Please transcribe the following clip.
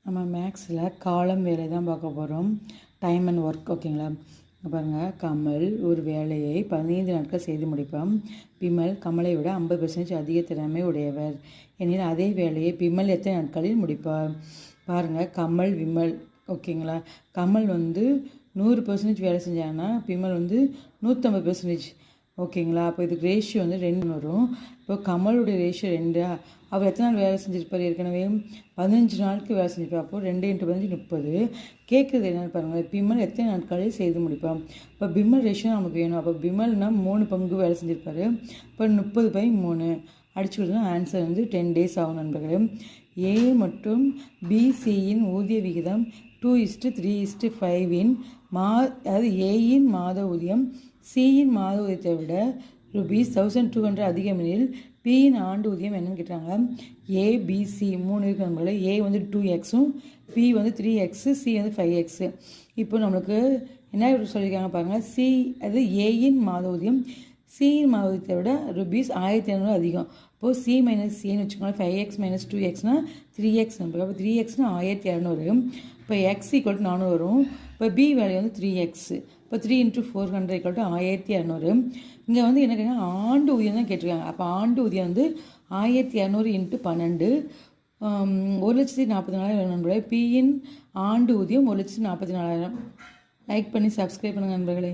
நம்ம மேக்ஸில் காலம் வேலை தான் பார்க்க போகிறோம். Time and work. ஓகேங்களா? பாருங்கள், கமல் ஒரு வேலையை 15 நாட்கள் செய்து முடிப்பான். பிமல் கமலை விட 50% அதிக திறமை உடையவர் எனில் அதே வேலையை பிமல் எத்தனை நாட்களில் முடிப்பார்? பாருங்கள், கமல் விமல். ஓகேங்களா? கமல் 100% வேலை செஞ்சாங்கன்னா பிமல் 150%. ஓகேங்களா? அப்போ இதுக்கு ரேஷியோ 2 வரும். இப்போ கமலுடைய ரேஷியோ 2. அவர் எத்தனை நாள் வேலை செஞ்சுருப்பார்? ஏற்கனவே 15 நாளுக்கு வேலை செஞ்சுருப்பார். அப்போது 2 × 15 30. கேட்குறது என்னென்னு பாருங்கள், பிமல் எத்தனை நாட்களில் செய்து முடிப்பான்? இப்போ பிமல் ரேஷியோ நமக்கு வேணும். அப்போ பிமல்னா 3 பங்கு வேலை செஞ்சுருப்பார். இப்போ 30/3 அடிச்சு கொடுத்தா ஆன்சர் 10 days ஆகும் நண்பர்களே. ஏ மற்றும் பிசியின் ஊதிய விகிதம் 2:3:5 அதாவது ஏயின் மாத ஊதியம் சியின் மாத ஊதியத்தை விட ₹1200 அதிகம் எனில் பியின் ஆண்டு ஊதியம் என்னன்னு கேட்டாங்க. ஏபிசி 3 இருக்கிறவங்கள ஏ 2x, B 3x, C 5x. இப்போ நம்மளுக்கு என்ன சொல்லியிருக்காங்க பாருங்கள், சி அது ஏயின் மாத ஊதியம் சியின் மாத ஊதியத்தை விட ₹1500 அதிகம். இப்போது சி மைனஸ் சின்னு வச்சுக்கோங்களேன். 5x - 2xனா 3x number. அப்போ 3xனா 1200. இப்போ x = 400 வரும். இப்போ பி வேல்யூ 3x. இப்போ 3 × 400 = 1200. இங்கே என்ன கேட்குறாங்க, ஆண்டு ஊதியம் தான் கேட்டிருக்காங்க. அப்போ ஆண்டு ஊதியம் 1200 × 12 1,44,000 நண்பர்களே. பியின் ஆண்டு ஊதியம் 1,44,000. லைக் பண்ணி சப்ஸ்கிரைப் பண்ணுங்கள் நண்பர்களே.